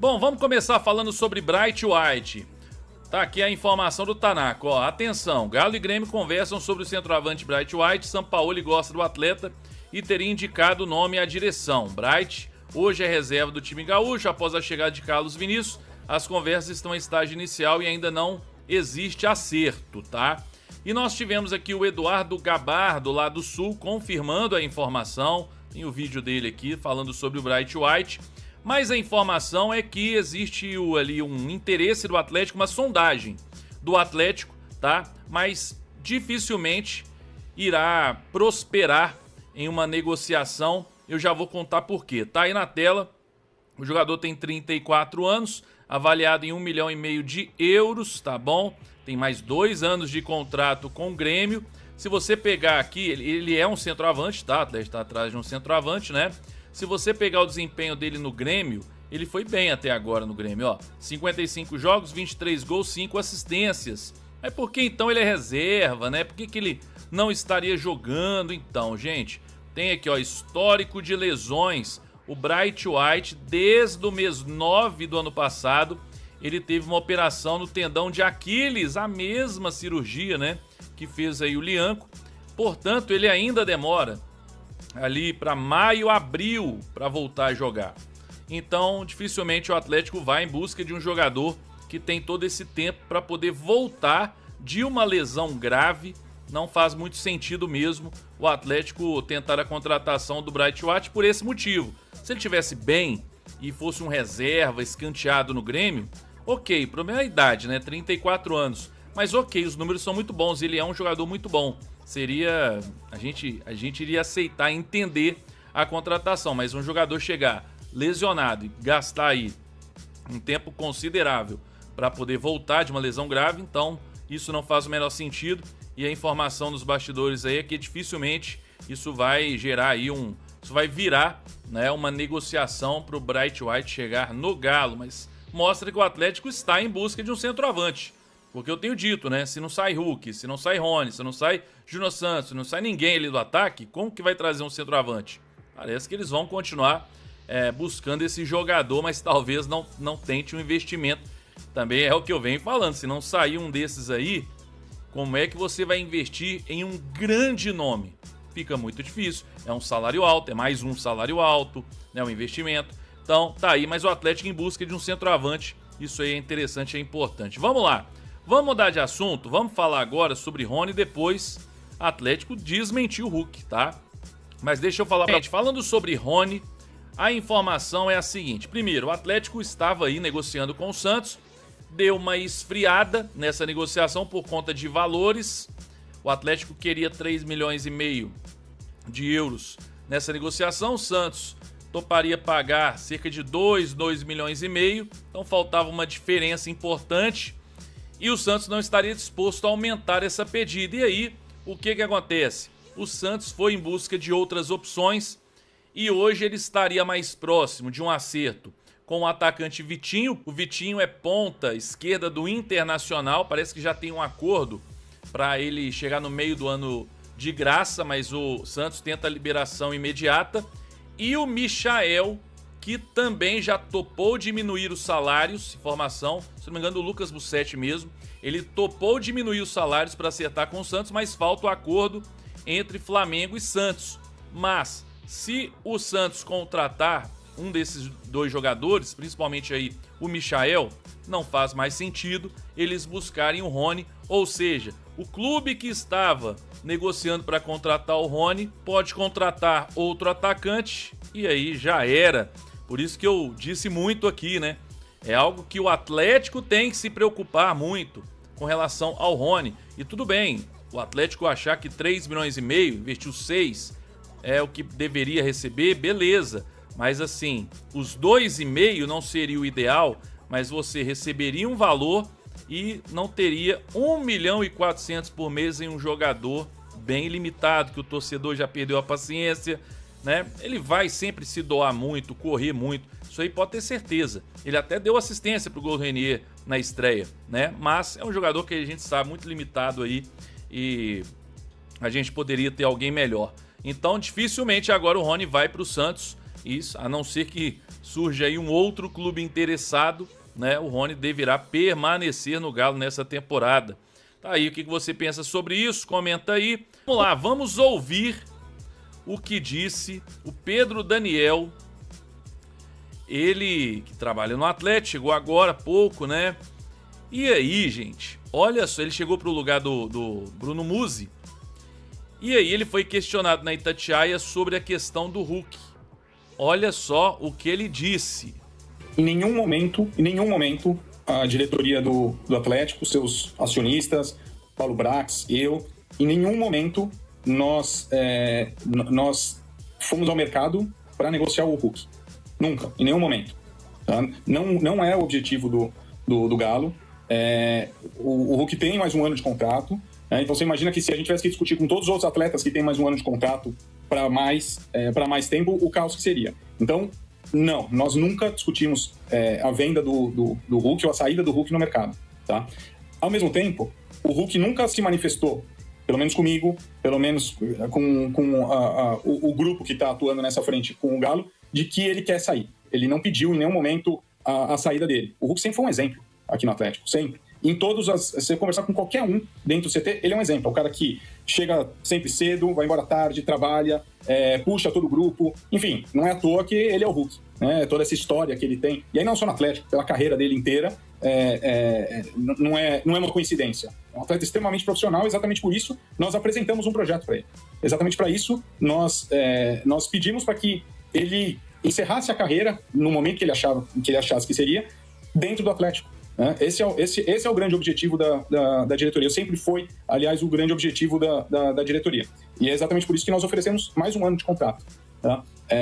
Bom, vamos começar falando sobre Bright White. Tá aqui a informação do Tanaka. Ó, atenção, Galo e Grêmio conversam sobre o centroavante Bright White. Sampaoli gosta do atleta e teria indicado o nome à direção. Bright hoje é reserva do time gaúcho após a chegada de Carlos Vinícius. As conversas estão em estágio inicial e ainda não existe acerto, tá? E nós tivemos aqui o Eduardo Gabardo, lá do Sul, confirmando a informação. Tem o vídeo dele aqui falando sobre o Bright White. Mas a informação é que existe ali um interesse do Atlético, uma sondagem do Atlético, tá? Mas dificilmente irá prosperar em uma negociação. Eu já vou contar por quê. Tá aí na tela. O jogador tem 34 anos, avaliado em 1,5 milhão de euros, tá bom? Tem mais 2 anos de contrato com o Grêmio. Se você pegar aqui, ele é um centroavante, tá? O Atlético está atrás de um centroavante, né? Se você pegar o desempenho dele no Grêmio, ele foi bem até agora no Grêmio, ó. 55 jogos, 23 gols, 5 assistências. Mas por que então ele é reserva, né? Por que ele não estaria jogando então, gente? Tem aqui, ó, histórico de lesões. O Bright White, desde o mês 9 do ano passado, ele teve uma operação no tendão de Aquiles, a mesma cirurgia, né, que fez aí o Lianco. Portanto, ele ainda demora ali para maio, abril, para voltar a jogar. Então, dificilmente o Atlético vai em busca de um jogador que tem todo esse tempo para poder voltar de uma lesão grave. Não faz muito sentido mesmo o Atlético tentar a contratação do Bright White por esse motivo. Se ele tivesse bem e fosse um reserva escanteado no Grêmio, ok, o problema é a idade, né? 34 anos. Mas ok, os números são muito bons, ele é um jogador muito bom. Seria... A gente iria aceitar, entender a contratação, mas um jogador chegar lesionado e gastar aí um tempo considerável para poder voltar de uma lesão grave, então isso não faz o menor sentido. E a informação dos bastidores aí é que dificilmente isso vai gerar aí isso vai virar, né, uma negociação para o Bright White chegar no Galo, mas mostra que o Atlético está em busca de um centroavante. Porque eu tenho dito, né, se não sai Hulk, se não sai Rony, se não sai Júnior Santos, se não sai ninguém ali do ataque, como que vai trazer um centroavante? Parece que eles vão continuar buscando esse jogador, mas talvez não tente um investimento. Também é o que eu venho falando, se não sair um desses aí, como é que você vai investir em um grande nome? Fica muito difícil, é um salário alto, é mais um salário alto, né, um investimento. Então tá aí, mas o Atlético em busca de um centroavante, isso aí é interessante, é importante. Vamos lá, vamos mudar de assunto, vamos falar agora sobre Rony, depois Atlético desmentiu o Hulk, tá? Mas deixa eu falar pra gente, falando sobre Rony, a informação é a seguinte. Primeiro, o Atlético estava aí negociando com o Santos, deu uma esfriada nessa negociação por conta de valores. O Atlético queria 3,5 milhões de euros nessa negociação. O Santos toparia pagar cerca de 2 milhões e meio. Então faltava uma diferença importante. E o Santos não estaria disposto a aumentar essa pedida. E aí, o que acontece? O Santos foi em busca de outras opções. E hoje ele estaria mais próximo de um acerto com o atacante Vitinho. O Vitinho é ponta esquerda do Internacional. Parece que já tem um acordo para ele chegar no meio do ano de graça, mas o Santos tenta a liberação imediata. E o Michael, que também já topou diminuir os salários, informação, se não me engano, o Lucas Bussetti mesmo, ele topou diminuir os salários para acertar com o Santos, mas falta o acordo entre Flamengo e Santos. Mas se o Santos contratar um desses dois jogadores, principalmente aí o Michael, não faz mais sentido eles buscarem o Rony, ou seja, o clube que estava negociando para contratar o Rony pode contratar outro atacante e aí já era. Por isso que eu disse muito aqui, né? É algo que o Atlético tem que se preocupar muito com relação ao Rony. E tudo bem, o Atlético achar que 3,5 milhões, investiu 6, é o que deveria receber, beleza. Mas assim, os 2,5 não seria o ideal, mas você receberia um valor e não teria 1,4 milhão por mês em um jogador bem limitado, que o torcedor já perdeu a paciência, né? Ele vai sempre se doar muito, correr muito, isso aí pode ter certeza. Ele até deu assistência pro gol do Renier na estreia, né? Mas é um jogador que a gente sabe muito limitado aí e a gente poderia ter alguém melhor. Então dificilmente agora o Rony vai pro Santos. Isso, a não ser que surja aí um outro clube interessado, né? O Rony deverá permanecer no Galo nessa temporada. Tá aí, o que você pensa sobre isso? Comenta aí. Vamos lá, vamos ouvir o que disse o Pedro Daniel. Ele que trabalha no Atlético, chegou agora há pouco, né? E aí, gente, olha só, ele chegou pro lugar do Bruno Musi. E aí ele foi questionado na Itatiaia sobre a questão do Hulk. Olha só o que ele disse. Em nenhum momento, a diretoria do Atlético, seus acionistas, Paulo Brax, eu, em nenhum momento nós fomos ao mercado para negociar o Hulk. Nunca, em nenhum momento. Tá? Não é o objetivo do Galo. O Hulk tem mais um ano de contrato. Então você imagina que se a gente tivesse que discutir com todos os outros atletas que têm mais um ano de contrato para mais tempo, o caos que seria. Então, não, nós nunca discutimos a venda do Hulk ou a saída do Hulk no mercado. Tá? Ao mesmo tempo, o Hulk nunca se manifestou, pelo menos comigo, pelo menos com o grupo que está atuando nessa frente com o Galo, de que ele quer sair. Ele não pediu em nenhum momento a saída dele. O Hulk sempre foi um exemplo aqui no Atlético, sempre. Em se você conversar com qualquer um dentro do CT, ele é um exemplo. É o cara que chega sempre cedo, vai embora tarde, trabalha, puxa todo o grupo. Enfim, não é à toa que ele é o Hulk, né? Toda essa história que ele tem. E aí não só no Atlético, pela carreira dele inteira, não é uma coincidência. É um atleta extremamente profissional, exatamente por isso nós apresentamos um projeto para ele. Exatamente para isso nós pedimos para que ele encerrasse a carreira no momento que ele achasse que seria dentro do Atlético. Esse é o grande objetivo da diretoria. Sempre foi, aliás, o grande objetivo da diretoria. E é exatamente por isso que nós oferecemos mais um ano de contrato. Tá?